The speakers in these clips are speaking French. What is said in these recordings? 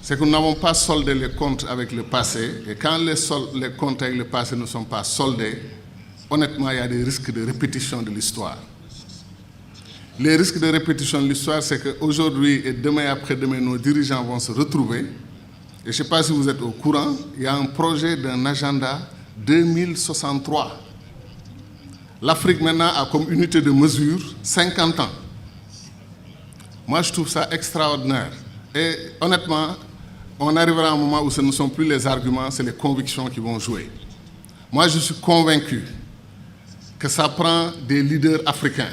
c'est que nous n'avons pas soldé les comptes avec le passé. Et quand les comptes avec le passé ne sont pas soldés, honnêtement, il y a des risques de répétition de l'histoire. Les risques de répétition de l'histoire, c'est qu'aujourd'hui et demain et après-demain, nos dirigeants vont se retrouver. Et je ne sais pas si vous êtes au courant, il y a un projet d'un agenda 2063. L'Afrique maintenant a comme unité de mesure 50 ans. Moi, je trouve ça extraordinaire. Et honnêtement, on arrivera à un moment où ce ne sont plus les arguments, c'est les convictions qui vont jouer. Moi, je suis convaincu que ça prend des leaders africains,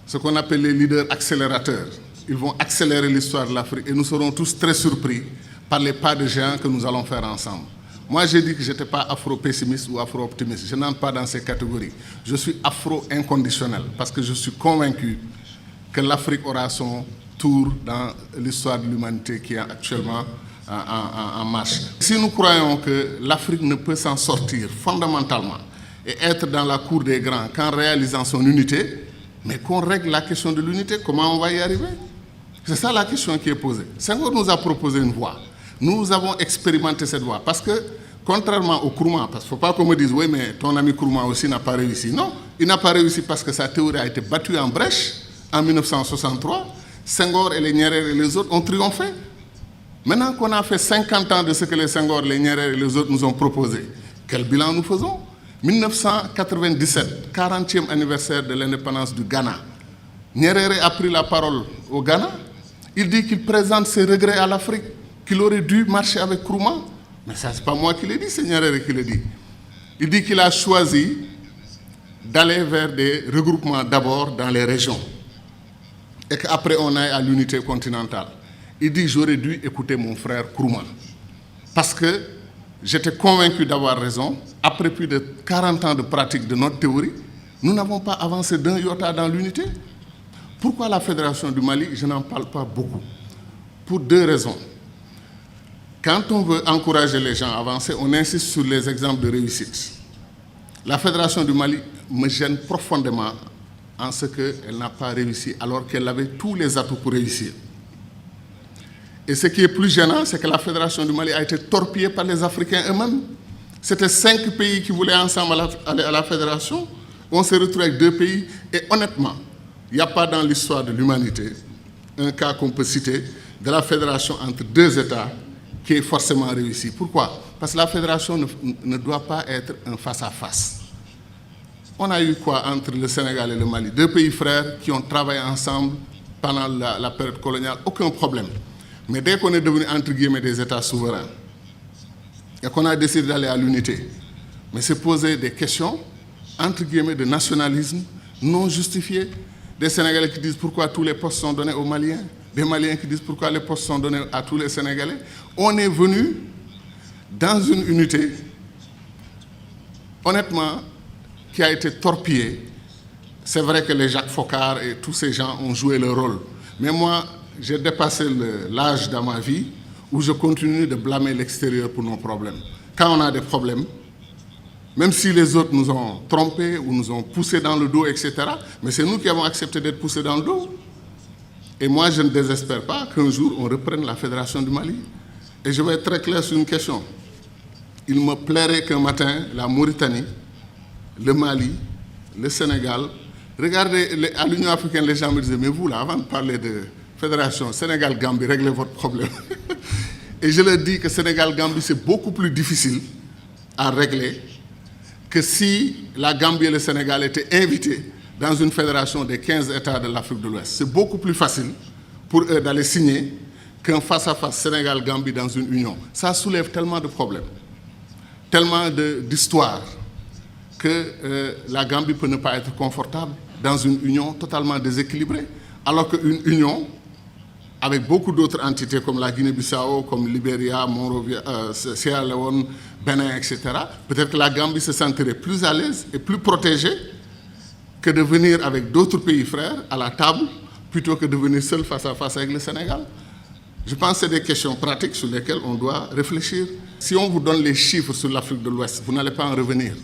ce qu'on appelle les leaders accélérateurs. Ils vont accélérer l'histoire de l'Afrique et nous serons tous très surpris par les pas de géants que nous allons faire ensemble. Moi, j'ai dit que je n'étais pas afro-pessimiste ou afro-optimiste. Je n'entre pas dans ces catégories. Je suis afro-inconditionnel parce que je suis convaincu que l'Afrique aura son tour dans l'histoire de l'humanité qui est actuellement en marche. Si nous croyons que l'Afrique ne peut s'en sortir fondamentalement et être dans la cour des grands qu'en réalisant son unité, mais qu'on règle la question de l'unité, comment on va y arriver? C'est ça la question qui est posée. Senghor nous a proposé une voie. Nous avons expérimenté cette voie parce que, contrairement au Nkrumah, parce qu'il ne faut pas qu'on me dise « oui, mais ton ami Nkrumah aussi n'a pas réussi ». Non, il n'a pas réussi parce que sa théorie a été battue en brèche en 1963. Senghor et les Nyerere et les autres ont triomphé. Maintenant qu'on a fait 50 ans de ce que les Senghor, les Nyerere et les autres nous ont proposé, quel bilan nous faisons? 1997, 40e anniversaire de l'indépendance du Ghana. Nyerere a pris la parole au Ghana. Il dit qu'il présente ses regrets à l'Afrique, qu'il aurait dû marcher avec Nkrumah. Mais ça, ce n'est pas moi qui l'ai dit, c'est Nyerere qui le dit. Il dit qu'il a choisi d'aller vers des regroupements d'abord dans les régions et qu'après on aille à l'unité continentale. Il dit j'aurais dû écouter mon frère Nkrumah parce que j'étais convaincu d'avoir raison. Après plus de 40 ans de pratique de notre théorie, nous n'avons pas avancé d'un iota dans l'unité. Pourquoi la Fédération du Mali? Je n'en parle pas beaucoup. Pour deux raisons. Quand on veut encourager les gens à avancer, on insiste sur les exemples de réussite. La Fédération du Mali me gêne profondément en ce qu'elle n'a pas réussi alors qu'elle avait tous les atouts pour réussir. Et ce qui est plus gênant, c'est que la Fédération du Mali a été torpillée par les Africains eux-mêmes. C'était 5 pays qui voulaient ensemble aller à la Fédération. On s'est retrouvé avec 2 pays. Et honnêtement, il n'y a pas dans l'histoire de l'humanité un cas qu'on peut citer de la fédération entre 2 États qui est forcément réussi. Pourquoi? Parce que la fédération ne doit pas être un face-à-face. On a eu quoi entre le Sénégal et le Mali? 2 pays frères qui ont travaillé ensemble pendant la période coloniale, aucun problème. Mais dès qu'on est devenu, entre guillemets, des États souverains, et qu'on a décidé d'aller à l'unité, mais se poser des questions, entre guillemets, de nationalisme non justifié. Des Sénégalais qui disent pourquoi tous les postes sont donnés aux Maliens, des Maliens qui disent pourquoi les postes sont donnés à tous les Sénégalais. On est venu dans une unité, honnêtement, qui a été torpillée. C'est vrai que les Jacques Foccart et tous ces gens ont joué leur rôle. Mais moi, j'ai dépassé l'âge dans ma vie où je continue de blâmer l'extérieur pour nos problèmes. Quand on a des problèmes, même si les autres nous ont trompés ou nous ont poussés dans le dos, etc., mais c'est nous qui avons accepté d'être poussés dans le dos. Et moi, je ne désespère pas qu'un jour, on reprenne la Fédération du Mali. Et je vais être très clair sur une question. Il me plairait qu'un matin, la Mauritanie, le Mali, le Sénégal, regardez, à l'Union africaine, les gens me disaient, mais vous, là, avant de parler de Fédération Sénégal-Gambie, réglez votre problème. Et je leur dis que Sénégal-Gambie, c'est beaucoup plus difficile à régler que si la Gambie et le Sénégal étaient invités dans une fédération des 15 États de l'Afrique de l'Ouest. C'est beaucoup plus facile pour eux d'aller signer qu'un face-à-face Sénégal-Gambie dans une union. Ça soulève tellement de problèmes, tellement d'histoires, que la Gambie peut ne pas être confortable dans une union totalement déséquilibrée, alors qu'une union avec beaucoup d'autres entités comme la Guinée-Bissau, comme Libéria, Monrovia, Sierra Leone, Bénin, etc., peut-être que la Gambie se sentirait plus à l'aise et plus protégée que de venir avec d'autres pays frères à la table, plutôt que de venir seul face à face avec le Sénégal. Je pense que c'est des questions pratiques sur lesquelles on doit réfléchir. Si on vous donne les chiffres sur l'Afrique de l'Ouest, vous n'allez pas en revenir.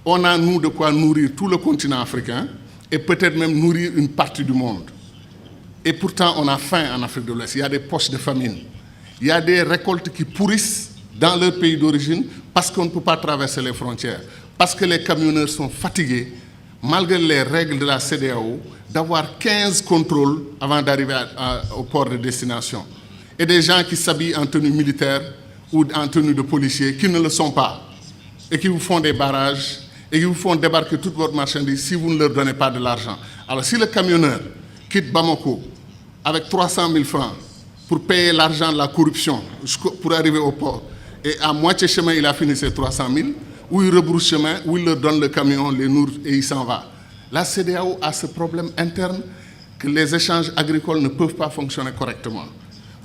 On a, nous, de quoi nourrir tout le continent africain et peut-être même nourrir une partie du monde. Et pourtant, on a faim en Afrique de l'Ouest. Il y a des poches de famine. Il y a des récoltes qui pourrissent dans leur pays d'origine parce qu'on ne peut pas traverser les frontières. Parce que les camionneurs sont fatigués, malgré les règles de la CEDEAO, d'avoir 15 contrôles avant d'arriver au port de destination. Et des gens qui s'habillent en tenue militaire ou en tenue de policier, qui ne le sont pas, et qui vous font des barrages, et qui vous font débarquer toute votre marchandise si vous ne leur donnez pas de l'argent. Alors si le camionneur quitte Bamako avec 300 000 francs pour payer l'argent de la corruption pour arriver au port, et à moitié chemin il a fini ses 300 000, ou il rebrousse chemin, ou il leur donne le camion, les nourrit et il s'en va. La CEDEAO a ce problème interne que les échanges agricoles ne peuvent pas fonctionner correctement.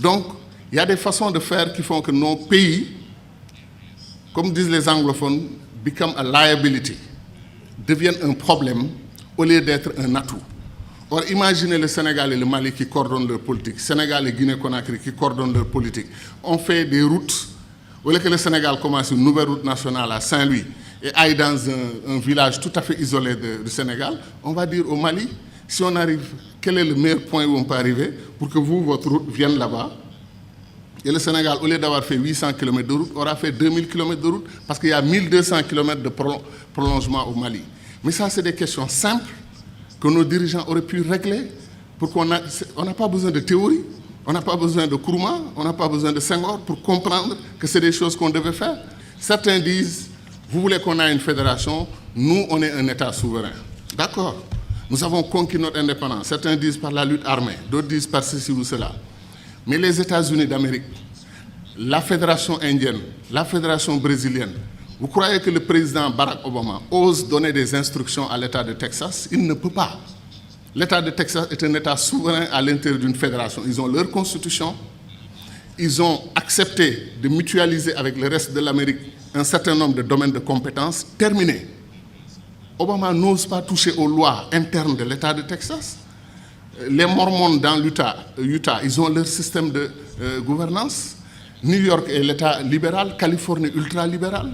Donc, il y a des façons de faire qui font que nos pays, comme disent les anglophones, become a liability, deviennent un problème au lieu d'être un atout. Or, imaginez le Sénégal et le Mali qui coordonnent leur politique, Sénégal et Guinée-Conakry qui coordonnent leur politique. On fait des routes, au lieu que le Sénégal commence une nouvelle route nationale à Saint-Louis et aille dans un village tout à fait isolé du Sénégal, on va dire au Mali, si on arrive, quel est le meilleur point où on peut arriver pour que vous, votre route, vienne là-bas. Et le Sénégal, au lieu d'avoir fait 800 km de route, aura fait 2000 km de route parce qu'il y a 1200 km de prolongement au Mali. Mais ça, c'est des questions simples que nos dirigeants auraient pu régler pour qu'on n'a pas besoin de théorie, on n'a pas besoin de Nkrumah, on n'a pas besoin de Senghor pour comprendre que c'est des choses qu'on devait faire. Certains disent, vous voulez qu'on ait une fédération, nous, on est un État souverain. D'accord, nous avons conquis notre indépendance. Certains disent par la lutte armée, d'autres disent par ceci ou cela. Mais les États-Unis d'Amérique, la fédération indienne, la fédération brésilienne, vous croyez que le président Barack Obama ose donner des instructions à l'État de Texas? Il ne peut pas. L'État de Texas est un État souverain à l'intérieur d'une fédération. Ils ont leur constitution. Ils ont accepté de mutualiser avec le reste de l'Amérique un certain nombre de domaines de compétences. Terminé. Obama n'ose pas toucher aux lois internes de l'État de Texas. Les Mormons dans l'Utah, ils ont leur système de gouvernance. New York est l'État libéral, Californie ultra-libéral.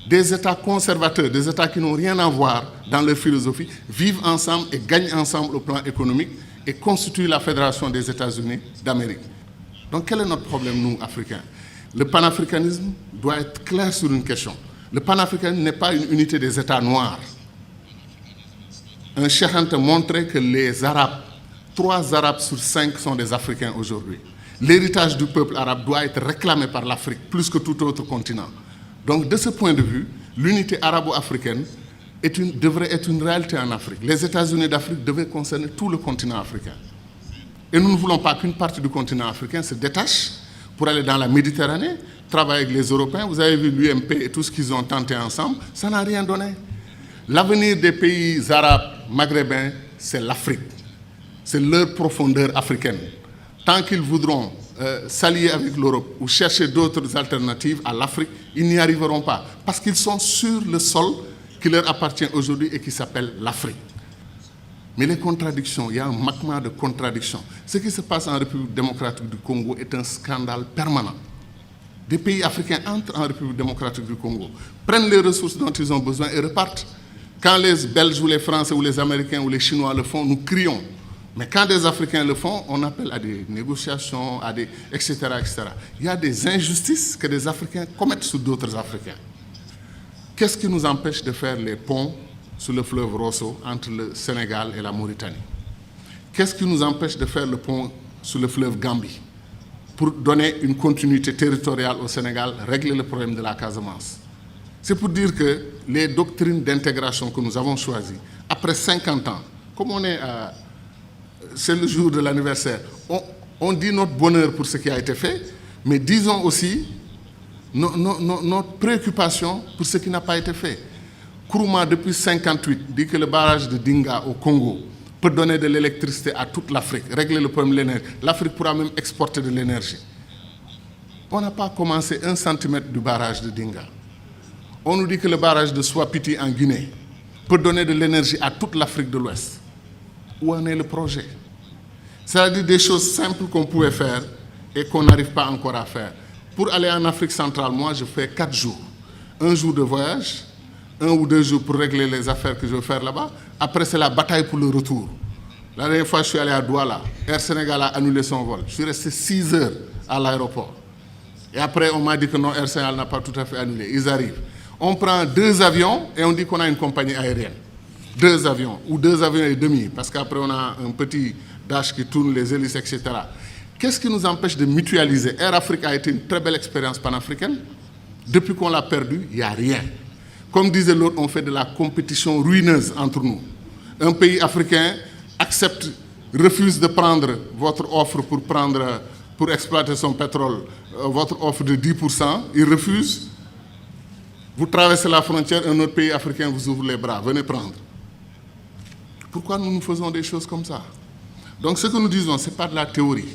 Des États conservateurs, des États qui n'ont rien à voir dans leur philosophie, vivent ensemble et gagnent ensemble au plan économique et constituent la Fédération des États-Unis d'Amérique. Donc quel est notre problème, nous, Africains? Le panafricanisme doit être clair sur une question. Le panafricanisme n'est pas une unité des États noirs. Un Cheikh Anta montrait que les Arabes, 3 Arabes sur 5 sont des Africains aujourd'hui. L'héritage du peuple arabe doit être réclamé par l'Afrique plus que tout autre continent. Donc de ce point de vue, l'unité arabo-africaine devrait être une réalité en Afrique. Les États-Unis d'Afrique devaient concerner tout le continent africain. Et nous ne voulons pas qu'une partie du continent africain se détache pour aller dans la Méditerranée, travailler avec les Européens. Vous avez vu l'UMP et tout ce qu'ils ont tenté ensemble, ça n'a rien donné. L'avenir des pays arabes, maghrébins, c'est l'Afrique. C'est leur profondeur africaine. Tant qu'ils voudront s'allier avec l'Europe ou chercher d'autres alternatives à l'Afrique, ils n'y arriveront pas. Parce qu'ils sont sur le sol qui leur appartient aujourd'hui et qui s'appelle l'Afrique. Mais les contradictions, il y a un magma de contradictions. Ce qui se passe en République démocratique du Congo est un scandale permanent. Des pays africains entrent en République démocratique du Congo, prennent les ressources dont ils ont besoin et repartent. Quand les Belges ou les Français ou les Américains ou les Chinois le font, nous crions. Mais quand des Africains le font, on appelle à des négociations, etc., etc. Il y a des injustices que des Africains commettent sur d'autres Africains. Qu'est-ce qui nous empêche de faire les ponts sur le fleuve Rosso entre le Sénégal et la Mauritanie? Qu'est-ce qui nous empêche de faire le pont sur le fleuve Gambie pour donner une continuité territoriale au Sénégal, régler le problème de la Casamance? C'est pour dire que les doctrines d'intégration que nous avons choisies, après 50 ans, comme on est à... C'est le jour de l'anniversaire. On dit notre bonheur pour ce qui a été fait, mais disons aussi notre préoccupation pour ce qui n'a pas été fait. Nkrumah, depuis 1958, dit que le barrage de Dinga au Congo peut donner de l'électricité à toute l'Afrique, régler le problème de l'énergie. L'Afrique pourra même exporter de l'énergie. On n'a pas commencé 1 centimètre du barrage de Dinga. On nous dit que le barrage de Swapiti en Guinée peut donner de l'énergie à toute l'Afrique de l'Ouest. Où en est le projet? C'est-à-dire des choses simples qu'on pouvait faire et qu'on n'arrive pas encore à faire. Pour aller en Afrique centrale, moi, je fais 4 jours. 1 jour de voyage, 1 ou 2 jours pour régler les affaires que je veux faire là-bas. Après, c'est la bataille pour le retour. La dernière fois, je suis allé à Douala. Air Sénégal a annulé son vol. Je suis resté 6 heures à l'aéroport. Et après, on m'a dit que non, Air Sénégal n'a pas tout à fait annulé. Ils arrivent. On prend 2 avions et on dit qu'on a une compagnie aérienne. 2 avions, ou 2 avions et demi, parce qu'après, on a un petit dash qui tourne, les hélices, etc. Qu'est-ce qui nous empêche de mutualiser? Air Afrique a été une très belle expérience panafricaine. Depuis qu'on l'a perdu, il n'y a rien. Comme disait l'autre, on fait de la compétition ruineuse entre nous. Un pays africain accepte, refuse de prendre votre offre pour exploiter son pétrole, votre offre de 10%, il refuse. Vous traversez la frontière, un autre pays africain vous ouvre les bras, venez prendre. Pourquoi nous faisons des choses comme ça? Donc ce que nous disons, ce n'est pas de la théorie.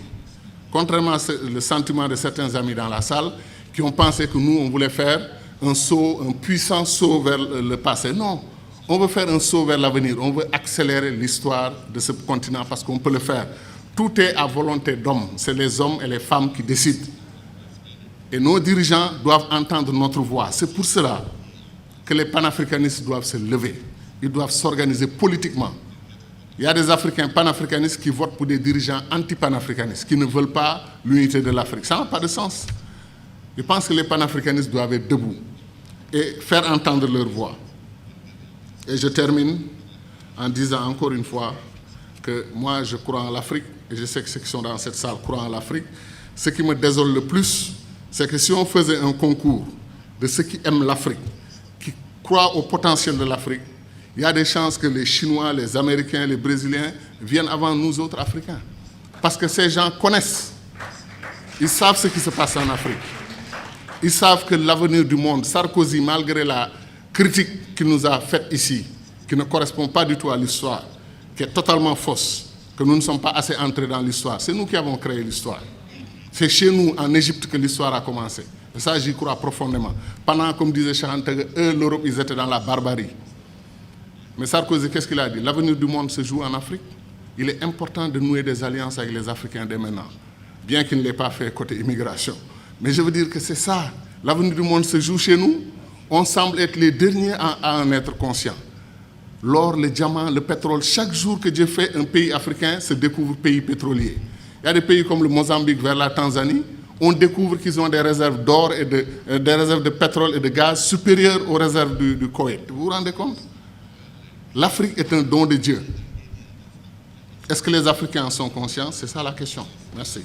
Contrairement au sentiment de certains amis dans la salle qui ont pensé que nous, on voulait faire un saut, un puissant saut vers le passé. Non, on veut faire un saut vers l'avenir. On veut accélérer l'histoire de ce continent parce qu'on peut le faire. Tout est à volonté d'hommes. C'est les hommes et les femmes qui décident. Et nos dirigeants doivent entendre notre voix. C'est pour cela que les panafricanistes doivent se lever. Ils doivent s'organiser politiquement. Il y a des Africains panafricanistes qui votent pour des dirigeants anti-panafricanistes, qui ne veulent pas l'unité de l'Afrique. Ça n'a pas de sens. Je pense que les panafricanistes doivent être debout et faire entendre leur voix. Et je termine en disant encore une fois que moi, je crois en l'Afrique, et je sais que ceux qui sont dans cette salle croient en l'Afrique. Ce qui me désole le plus, c'est que si on faisait un concours de ceux qui aiment l'Afrique, qui croient au potentiel de l'Afrique, il y a des chances que les Chinois, les Américains, les Brésiliens viennent avant nous autres Africains. Parce que ces gens connaissent. Ils savent ce qui se passe en Afrique. Ils savent que l'avenir du monde, Sarkozy, malgré la critique qu'il nous a faite ici, qui ne correspond pas du tout à l'histoire, qui est totalement fausse, que nous ne sommes pas assez entrés dans l'histoire, c'est nous qui avons créé l'histoire. C'est chez nous, en Égypte, que l'histoire a commencé. Et ça, j'y crois profondément. Pendant, comme disait Charanteg, eux, l'Europe, ils étaient dans la barbarie. Mais Sarkozy, qu'est-ce qu'il a dit? L'avenir du monde se joue en Afrique. Il est important de nouer des alliances avec les Africains dès maintenant, bien qu'il ne l'ait pas fait côté immigration. Mais je veux dire que c'est ça. L'avenir du monde se joue chez nous. On semble être les derniers à en être conscients. L'or, le diamant, le pétrole, chaque jour que Dieu fait, un pays africain se découvre pays pétrolier. Il y a des pays comme le Mozambique vers la Tanzanie, on découvre qu'ils ont des réserves d'or et des réserves de pétrole et de gaz supérieures aux réserves du Koweït. Vous vous rendez compte? L'Afrique est un don de Dieu. Est-ce que les Africains en sont conscients? C'est ça la question. Merci.